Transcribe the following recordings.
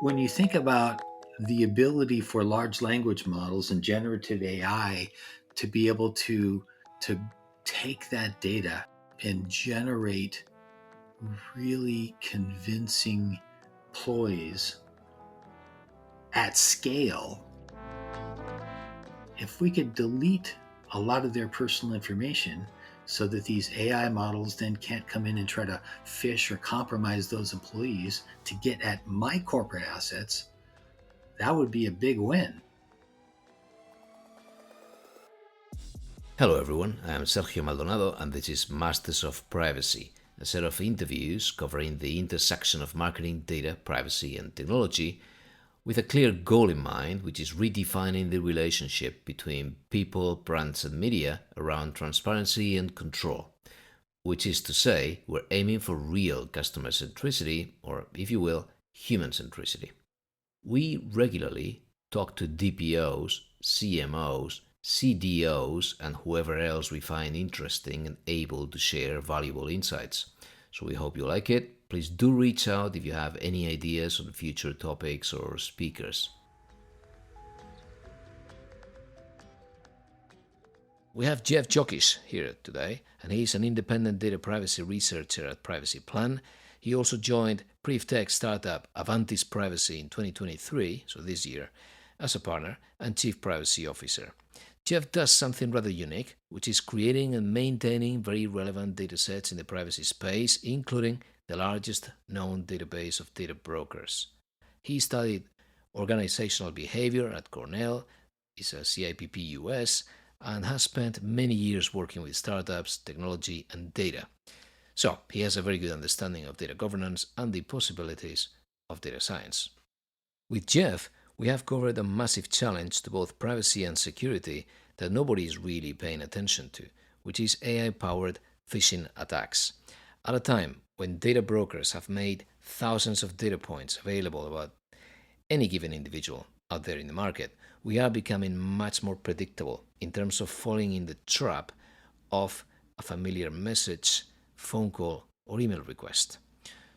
When you think about the ability for large language models and generative AI to be able to take that data and generate really convincing ploys at scale, if we could delete a lot of their personal information so that these AI models then can't come in and try to phish or compromise those employees to get at my corporate assets, that would be a big win. Hello everyone, I am Sergio Maldonado and this is Masters of Privacy, a set of interviews covering the intersection of marketing, data, privacy and technology with a clear goal in mind, which is redefining the relationship between people, brands and media around transparency and control. Which is to say, we're aiming for real customer centricity, or if you will, human centricity. We regularly talk to DPOs, CMOs, CDOs, and whoever else we find interesting and able to share valuable insights. So we hope you like it. Please do reach out if you have any ideas on future topics or speakers. We have Jeff Jockisch here today, and he's an independent data privacy researcher at Privacy Plan. He also joined PrivTech startup Avantis Privacy in 2023, so this year, as a partner and chief privacy officer. Jeff does something rather unique, which is creating and maintaining very relevant datasets in the privacy space, including the largest known database of data brokers. He studied organizational behavior at Cornell, is a CIPP US, and has spent many years working with startups, technology, and data. So he has a very good understanding of data governance and the possibilities of data science. With Jeff, we have covered a massive challenge to both privacy and security that nobody is really paying attention to, which is AI powered phishing attacks. At a time when data brokers have made thousands of data points available about any given individual out there in the market, we are becoming much more predictable in terms of falling in the trap of a familiar message, phone call, or email request.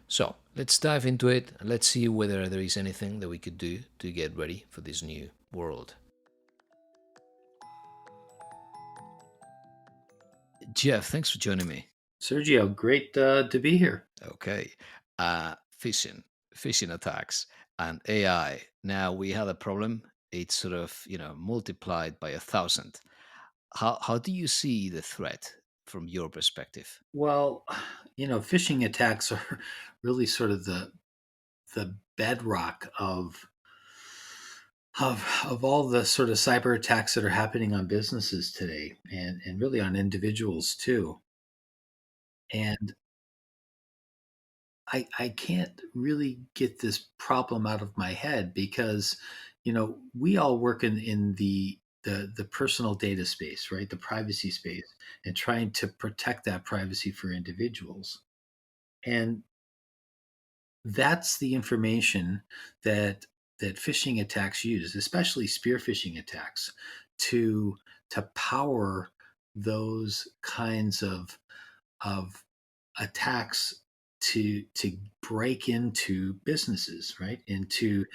So let's dive into it and let's see whether there is anything that we could do to get ready for this new world. Jeff, thanks for joining me. Sergio, great to be here. Okay, phishing, phishing attacks, and AI. Now we had a problem. It's sort of multiplied by 1,000. How do you see the threat from your perspective? Well, phishing attacks are really sort of the bedrock of all the sort of cyber attacks that are happening on businesses today, and really on individuals too. And I can't really get this problem out of my head because, we all work in the personal data space, right? The privacy space, and trying to protect that privacy for individuals. And that's the information that phishing attacks use, especially spear phishing attacks, to power those kinds of attacks to break into businesses, right? And to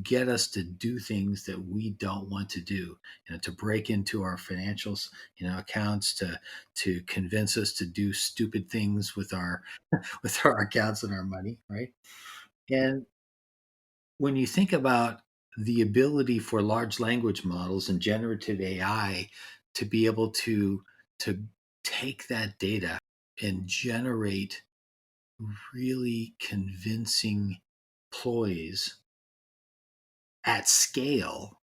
get us to do things that we don't want to do, to break into our financials, accounts, to convince us to do stupid things with our with our accounts and our money, right? And when you think about the ability for large language models and generative AI to be able to take that data and generate really convincing ploys at scale,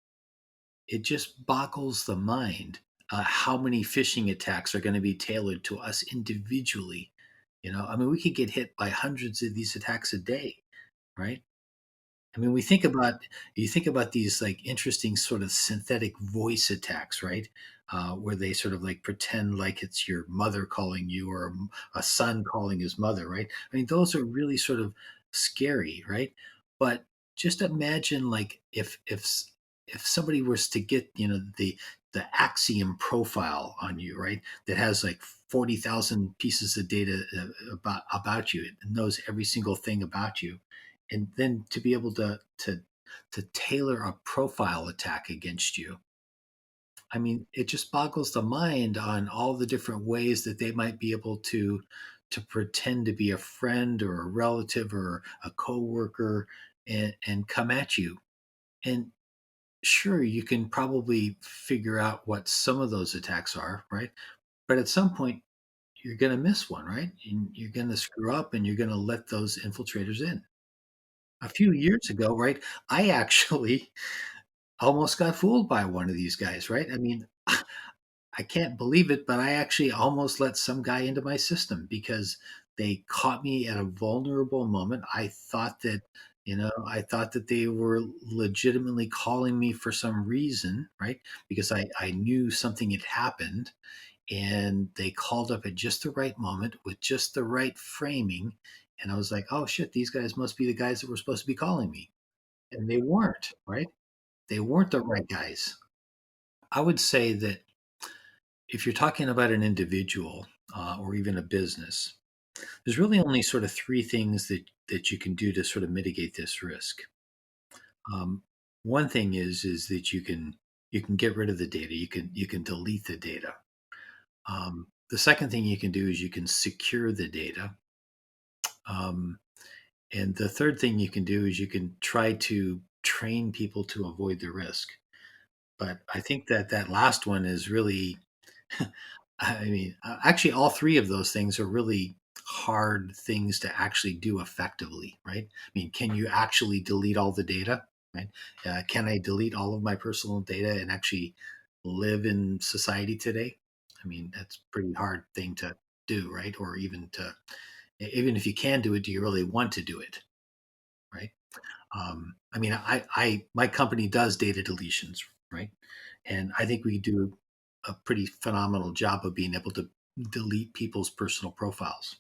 it just boggles the mind how many phishing attacks are going to be tailored to us individually. I mean, we could get hit by hundreds of these attacks a day, right? I mean, we think about you think about these like interesting sort of synthetic voice attacks, right? Where they sort of like pretend like it's your mother calling you or a son calling his mother, right? I mean, those are really sort of scary, right? But just imagine like if somebody was to get the Axiom profile on you, right? That has like 40,000 pieces of data about you. It knows every single thing about you, and then to be able to tailor a profile attack against you. I mean, it just boggles the mind on all the different ways that they might be able to pretend to be a friend or a relative or a coworker and come at you. And sure, you can probably figure out what some of those attacks are, right? But at some point, you're going to miss one, right? And you're going to screw up and you're going to let those infiltrators in. A few years ago, right, I actually almost got fooled by one of these guys, right? I mean, I can't believe it, but I actually almost let some guy into my system because they caught me at a vulnerable moment. I thought that they were legitimately calling me for some reason, right? Because I knew something had happened and they called up at just the right moment with just the right framing. And I was like, oh shit, these guys must be the guys that were supposed to be calling me. And they weren't, right? They weren't the right guys. I would say that if you're talking about an individual or even a business, there's really only sort of three things that you can do to sort of mitigate this risk. Um, one thing is that you can get rid of the data. You can delete the data. The second thing you can do is you can secure the data. Um, and the third thing you can do is you can try to train people to avoid the risk. But I think that that last one is really I mean, actually, all three of those things are really hard things to actually do effectively, right? I mean, can you actually delete all the data, right? Can I delete all of my personal data and actually live in society today? I mean, that's a pretty hard thing to do, right? Or even if you can do it, do you really want to do it, right? I mean, my company does data deletions, right? And I think we do a pretty phenomenal job of being able to delete people's personal profiles.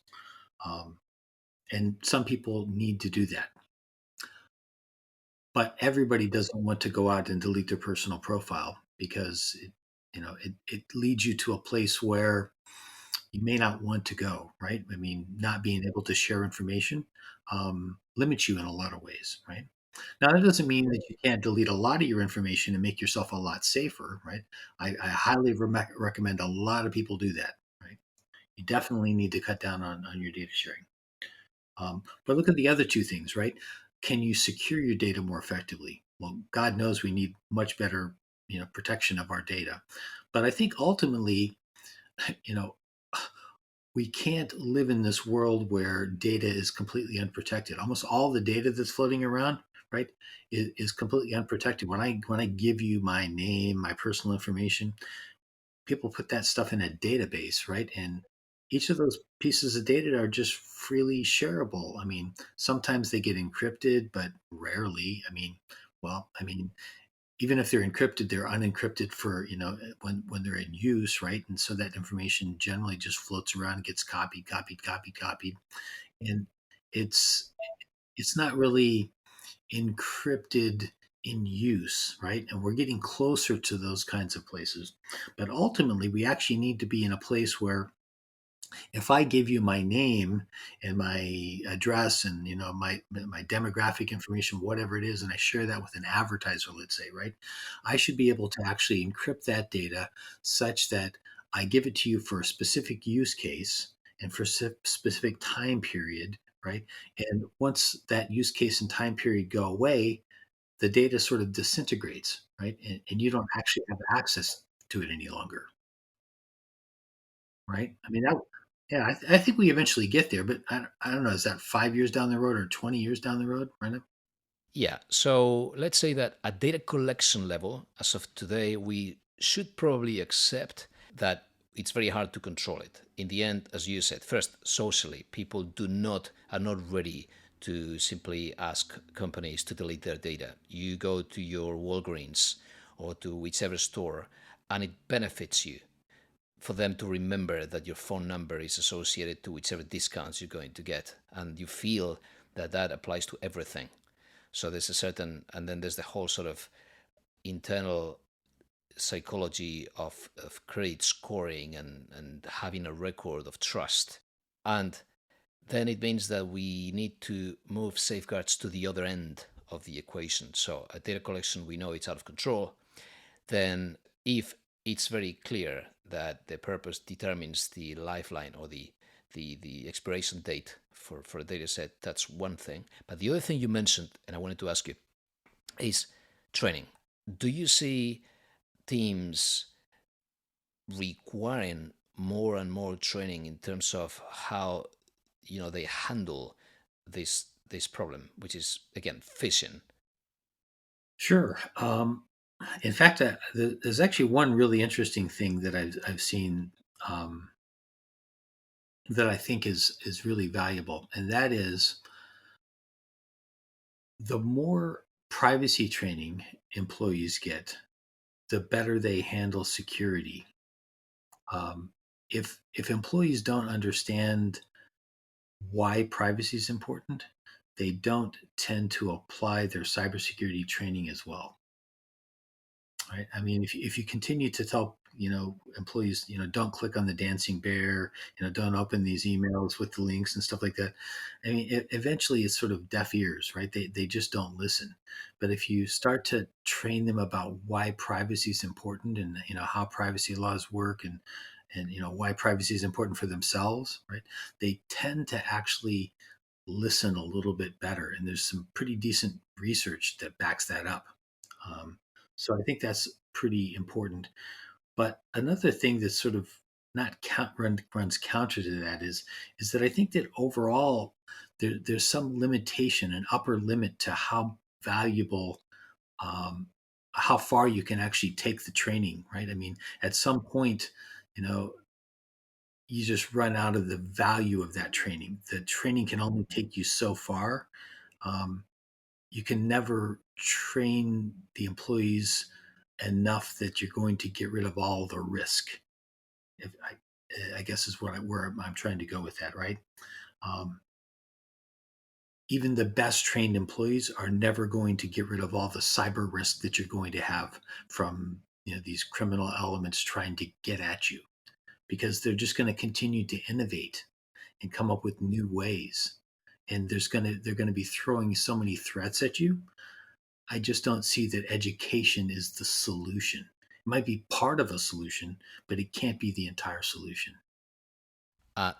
Um, and some people need to do that, but everybody doesn't want to go out and delete their personal profile because it leads you to a place where you may not want to go, right? I mean, not being able to share information limits you in a lot of ways, right? Now, that doesn't mean that you can't delete a lot of your information and make yourself a lot safer, right? I highly recommend a lot of people do that, right? You definitely need to cut down on your data sharing. But look at the other two things, right? Can you secure your data more effectively? Well, God knows we need much better, protection of our data. But I think ultimately, you know, we can't live in this world where data is completely unprotected. Almost all the data that's floating around, right, is completely unprotected. When I give you my name, my personal information, people put that stuff in a database, right? And each of those pieces of data are just freely shareable. I mean, sometimes they get encrypted, but rarely. I mean, even if they're encrypted, they're unencrypted for when they're in use, right? And so that information generally just floats around, gets copied, and it's it's not really encrypted in use, right? And we're getting closer to those kinds of places. But ultimately, we actually need to be in a place where if I give you my name and my address and my demographic information, whatever it is, and I share that with an advertiser, let's say, right, I should be able to actually encrypt that data such that I give it to you for a specific use case and for a specific time period, right? And once that use case and time period go away, the data sort of disintegrates, right? And you don't actually have access to it any longer. Right? I mean, yeah, I think we eventually get there, but I don't know. Is that 5 years down the road or 20 years down the road? Right? Yeah, so let's say that at data collection level, as of today, we should probably accept that it's very hard to control it. In the end, as you said, first, socially, people are not ready to simply ask companies to delete their data. You go to your Walgreens or to whichever store, and it benefits you for them to remember that your phone number is associated to whichever discounts you're going to get, and you feel that that applies to everything. So there's a certain, and then there's the whole sort of internal psychology of credit scoring and having a record of trust. And then it means that we need to move safeguards to the other end of the equation. So a data collection, we know it's out of control. Then if it's very clear that the purpose determines the lifeline or the expiration date for a data set, that's one thing. But the other thing you mentioned, and I wanted to ask you, is training. Do you see teams requiring more and more training in terms of how they handle this problem, which is again phishing? Sure. In fact, there's actually one really interesting thing that I've seen, um, that I think is really valuable, and that is the more privacy training employees get, the better they handle security. If employees don't understand why privacy is important, they don't tend to apply their cybersecurity training as well. Right. I mean, if you continue to tell, employees, don't click on the dancing bear, don't open these emails with the links and stuff like that. I mean, eventually it's sort of deaf ears, right? They just don't listen. But if you start to train them about why privacy is important, and how privacy laws work, and why privacy is important for themselves, right? They tend to actually listen a little bit better. And there's some pretty decent research that backs that up. Um, so I think that's pretty important. But another thing that's sort of not runs counter to that is that I think that overall there's some limitation, an upper limit to how valuable, um, how far you can actually take the training, right? I mean, at some point, you know, you just run out of the value of that training. The training can only take you so far. Um, you can never train the employees enough that you're going to get rid of all the risk. If I guess is where I'm trying to go with that, right? Um, Even the best trained employees are never going to get rid of all the cyber risk that you're going to have from these criminal elements trying to get at you, because they're just going to continue to innovate and come up with new ways, and they're going to be throwing so many threats at you. I just don't see that education is the solution. It might be part of a solution, but it can't be the entire solution.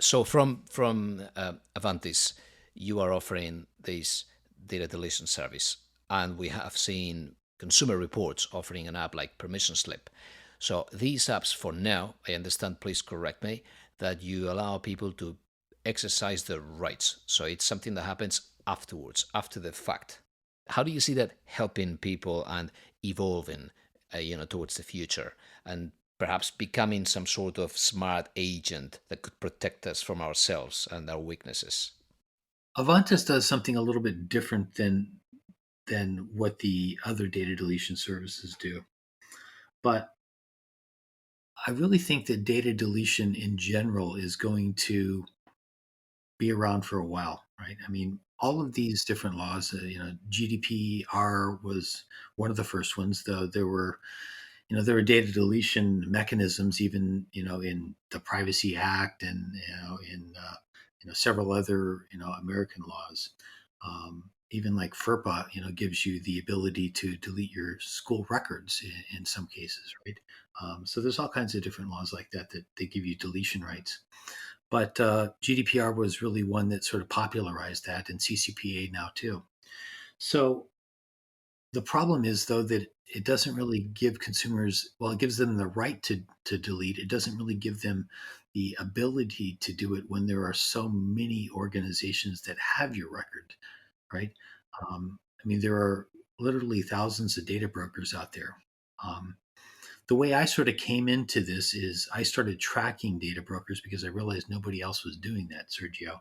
So from Avantis, you are offering this data deletion service, and we have seen Consumer Reports offering an app like Permission Slip. So these apps, for now, I understand. Please correct me, that you allow people to exercise their rights. So it's something that happens afterwards, after the fact. How do you see that helping people and evolving, towards the future, and perhaps becoming some sort of smart agent that could protect us from ourselves and our weaknesses? Avantis does something a little bit different than what the other data deletion services do. But I really think that data deletion in general is going to be around for a while, right? I mean, all of these different laws, GDPR was one of the first ones, though there were data deletion mechanisms even in the Privacy Act, and in several other American laws. Even like FERPA gives you the ability to delete your school records in some cases, right? So there's all kinds of different laws like that that they give you deletion rights. But GDPR was really one that sort of popularized that, and CCPA now too. So the problem is, though, that it doesn't really give consumers, well, it gives them the right to delete. It doesn't really give them the ability to do it when there are so many organizations that have your record, right? I mean, there are literally thousands of data brokers out there. Um, the way I sort of came into this is I started tracking data brokers because I realized nobody else was doing that, Sergio.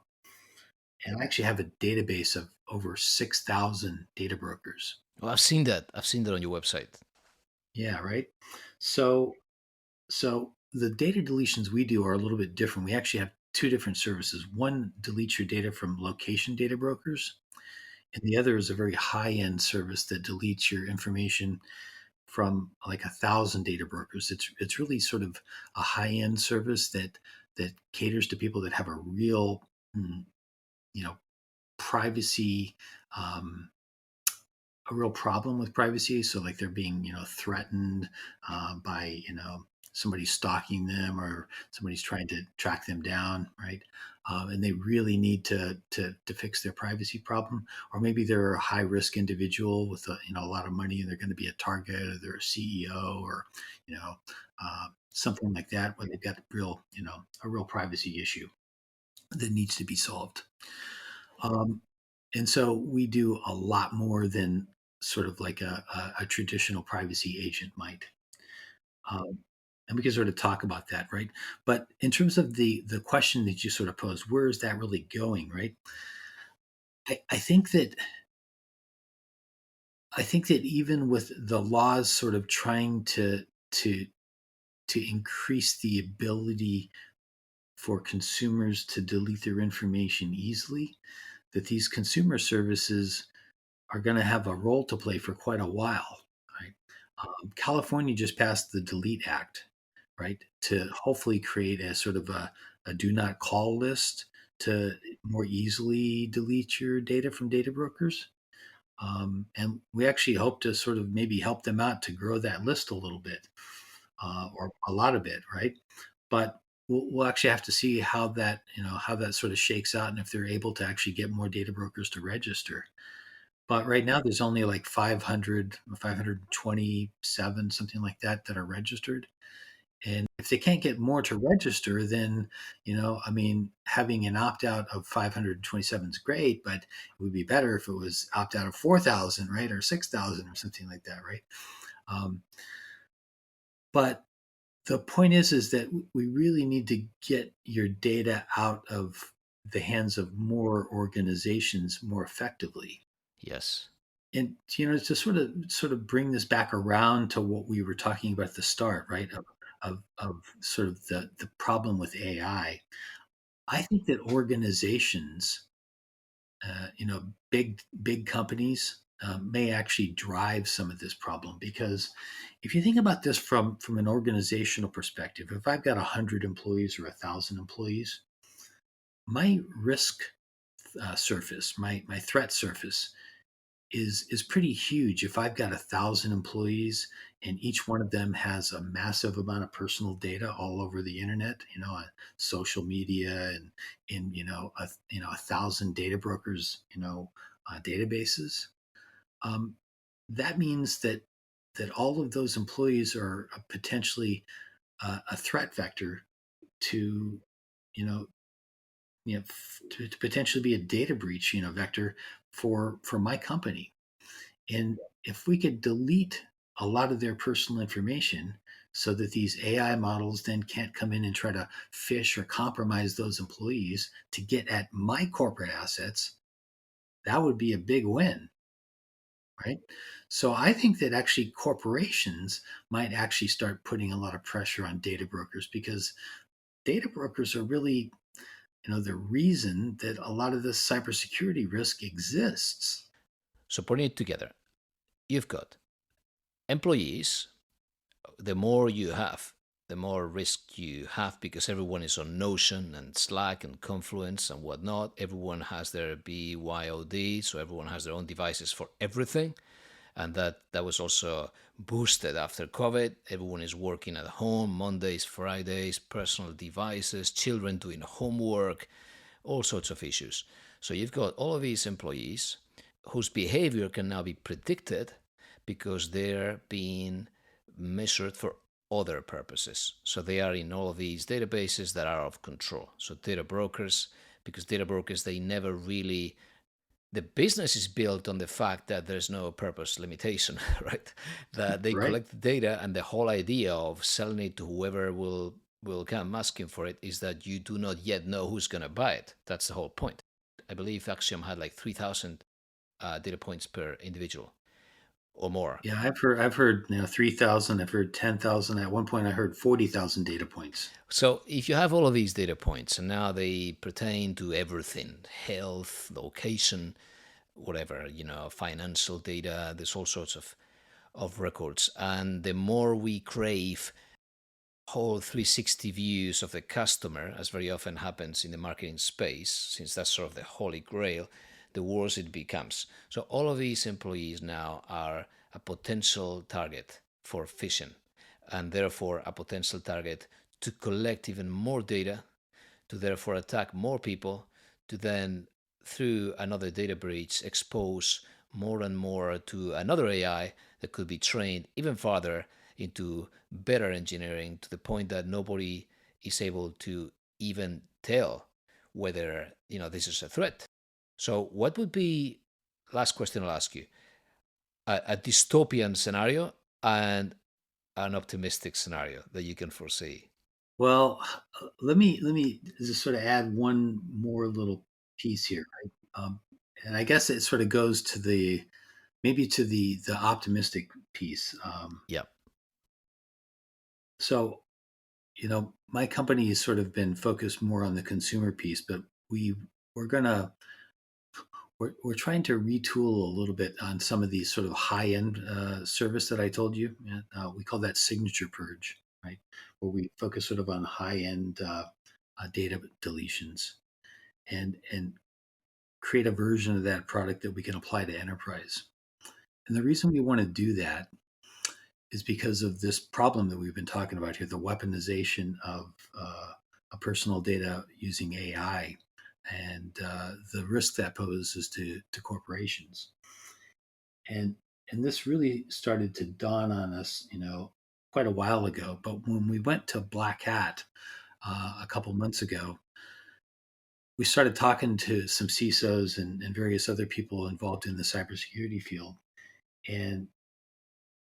And I actually have a database of over 6,000 data brokers. Well, I've seen that. I've seen that on your website. Yeah, right. So so the data deletions we do are a little bit different. We actually have two different services. One deletes your data from location data brokers, and the other is a very high-end service that deletes your information from like 1,000 data brokers. It's really sort of a high-end service that caters to people that have a real you know, privacy, um, a real problem with privacy. So like they're being, threatened by, somebody stalking them or somebody's trying to track them down, right? And they really need to fix their privacy problem. Or maybe they're a high risk individual with a lot of money and they're going to be a target, or they're a CEO, or you know something like that, where they've got a real privacy issue that needs to be solved. Um, and so we do a lot more than sort of like a traditional privacy agent might. Um, and we can sort of talk about that, right? But in terms of the question that you sort of posed, where is that really going, right? I think that even with the laws sort of trying to to increase the ability for consumers to delete their information easily, that these consumer services are going to have a role to play for quite a while, right? California just passed the Delete Act, right, to hopefully create a sort of a do not call list to more easily delete your data from data brokers. And we actually hope to sort of maybe help them out to grow that list a little bit, or a lot of it, right? But we'll actually have to see how that sort of shakes out, and if they're able to actually get more data brokers to register. But right now, there's only like 500, 527, something like that, that are registered. And if they can't get more to register, then, I mean, having an opt out of 527 is great, but it would be better if it was opt out of 4,000, right? Or 6,000 or something like that, right? Um, but the point is that we really need to get your data out of the hands of more organizations more effectively. Yes. And to sort of bring this back around to what we were talking about at the start, right? Of sort of the problem with AI. I think that organizations, big companies, may actually drive some of this problem, because if you think about this from an organizational perspective, if I've got 100 employees or 1,000 employees, my risk surface, my threat surface is pretty huge. If I've got 1,000 employees and each one of them has a massive amount of personal data all over the internet, on social media, and in a thousand data brokers, databases, um, that means that all of those employees are potentially a threat vector to you know to potentially be a data breach vector for my company. And if we could delete a lot of their personal information so that these AI models then can't come in and try to phish or compromise those employees to get at my corporate assets, that would be a big win, right? So I think that actually corporations might actually start putting a lot of pressure on data brokers, because data brokers are really, the reason that a lot of this cybersecurity risk exists. So putting it together, you've got employees. The more you have, the more risk you have, because everyone is on Notion and Slack and Confluence and whatnot. Everyone has their BYOD, so everyone has their own devices for everything. And that was also boosted after COVID. Everyone is working at home, Mondays, Fridays, personal devices, children doing homework, all sorts of issues. So you've got all of these employees whose behavior can now be predicted because they're being measured for other purposes. So they are in all of these databases that are out of control. So data brokers, because data brokers, they never really, the business is built on the fact that there's no purpose limitation, right? That they Right? collect the data, and the whole idea of selling it to whoever will come asking for it is that you do not yet know who's going to buy it. That's the whole point. I believe Axiom had like 3,000 data points per individual or more. Yeah, I've heard 3,000. I've heard 10,000. At one point, I heard 40,000 data points. So if you have all of these data points and now they pertain to everything, health, location, whatever, financial data, there's all sorts of records. And the more we crave whole 360 views of the customer, as very often happens in the marketing space, since that's sort of the holy grail, the worse it becomes. So all of these employees now are a potential target for phishing, and therefore a potential target to collect even more data, to therefore attack more people, to then, through another data breach, expose more and more to another AI that could be trained even farther into better engineering to the point that nobody is able to even tell whether this is a threat. So, what would be, last question I'll ask you, a dystopian scenario and an optimistic scenario that you can foresee? Well, let me just sort of add one more little piece here, right? And I guess it sort of goes to the maybe to the optimistic piece. Yeah. So my company has sort of been focused more on the consumer piece, but we're gonna we're trying to retool a little bit on some of these sort of high end service that I told you. And, we call that signature purge, right? Where we focus sort of on high end data deletions and create a version of that product that we can apply to enterprise. And the reason we want to do that is because of this problem that we've been talking about here, the weaponization of personal data using AI and the risk that poses to corporations. And and this really started to dawn on us, quite a while ago. But when we went to Black Hat a couple months ago, we started talking to some CISOs and various other people involved in the cybersecurity field. And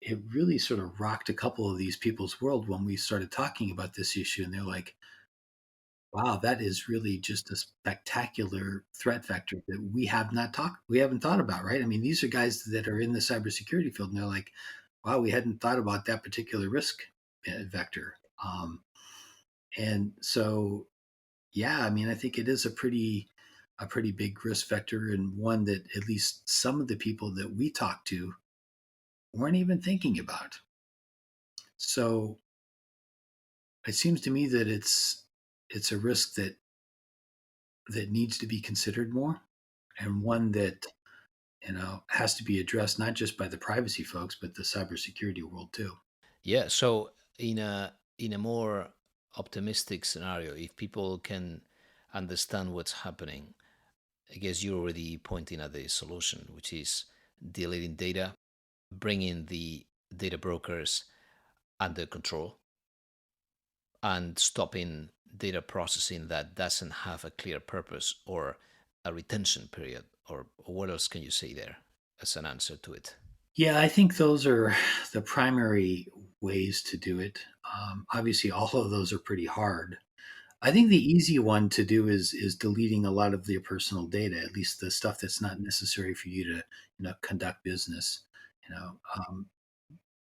it really sort of rocked a couple of these people's world when we started talking about this issue. And they're like, wow, that is really just a spectacular threat vector that we haven't thought about, right? I mean, these are guys that are in the cybersecurity field, and they're like, wow, we hadn't thought about that particular risk vector. And so, yeah, I mean, I think it is a pretty big risk vector, and one that at least some of the people that we talked to weren't even thinking about. So it seems to me that it's a risk that needs to be considered more, and one that has to be addressed not just by the privacy folks, but the cybersecurity world too. Yeah, so in a more optimistic scenario, if people can understand what's happening, I guess you're already pointing at the solution, which is deleting data, bringing the data brokers under control, and stopping data processing that doesn't have a clear purpose or a retention period. Or what else can you say there as an answer to it? Yeah, I think those are the primary ways to do it. Obviously, all of those are pretty hard. I think the easy one to do is deleting a lot of your personal data, at least the stuff that's not necessary for you to conduct business. You know, um,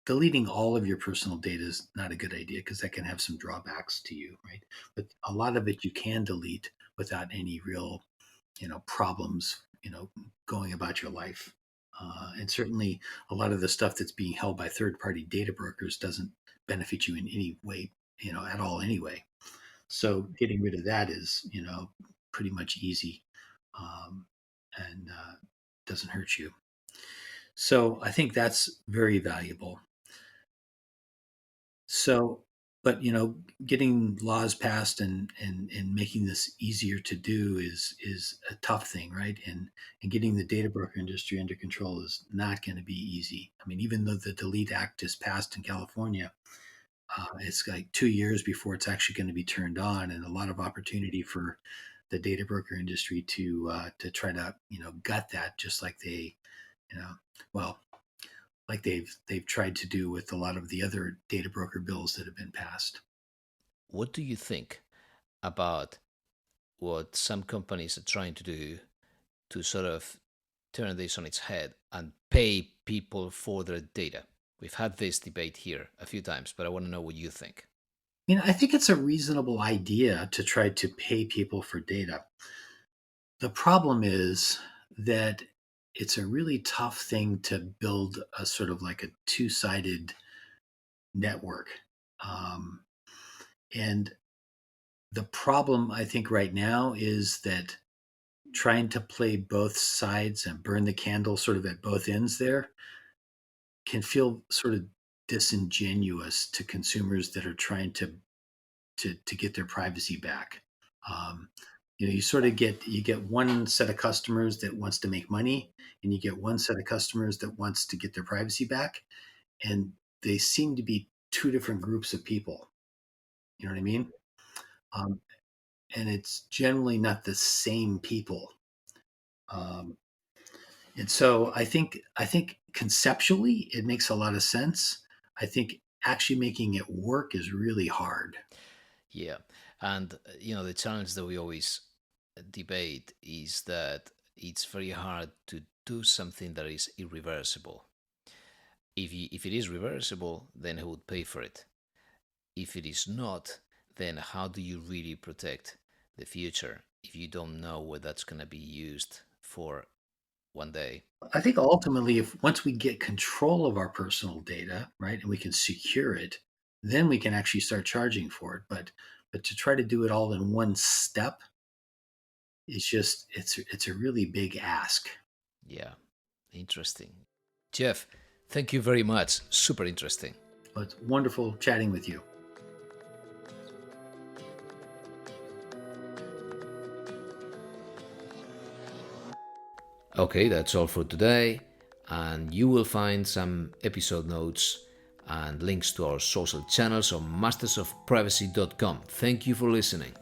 Deleting all of your personal data is not a good idea because that can have some drawbacks to you, right? But a lot of it you can delete without any real problems, going about your life. And certainly a lot of the stuff that's being held by third party data brokers doesn't benefit you in any way, at all anyway. So getting rid of that is, pretty much easy, and doesn't hurt you. So I think that's very valuable. So, but getting laws passed and making this easier to do is a tough thing, right? And getting the data broker industry under control is not going to be easy. I mean, even though the Delete Act is passed in California, it's like 2 years before it's actually going to be turned on, and a lot of opportunity for the data broker industry to try to gut that, just like they you know well like they've tried to do with a lot of the other data broker bills that have been passed. What do you think about what some companies are trying to do to sort of turn this on its head and pay people for their data? We've had this debate here a few times, but I want to know what you think. I think it's a reasonable idea to try to pay people for data. The problem is that it's a really tough thing to build a sort of like a two-sided network. Um, And the problem, I think, right now is that trying to play both sides and burn the candle sort of at both ends there can feel sort of disingenuous to consumers that are trying to get their privacy back. Um, you sort of get one set of customers that wants to make money, and you get one set of customers that wants to get their privacy back, and they seem to be two different groups of people. You know what I mean? Um, and it's generally not the same people. Um, and so I think conceptually it makes a lot of sense. I think actually making it work is really hard. Yeah. And, the challenge that we always debate is that it's very hard to do something that is irreversible. If it is reversible, then who would pay for it? If it is not, then how do you really protect the future if you don't know what that's going to be used for one day? I think ultimately, if once we get control of our personal data, right, and we can secure it, then we can actually start charging for it. But to try to do it all in one step, it's a really big ask. Yeah, interesting. Jeff, thank you very much. Super interesting. But it's wonderful chatting with you. Okay, that's all for today. And you will find some episode notes and links to our social channels on mastersofprivacy.com. Thank you for listening.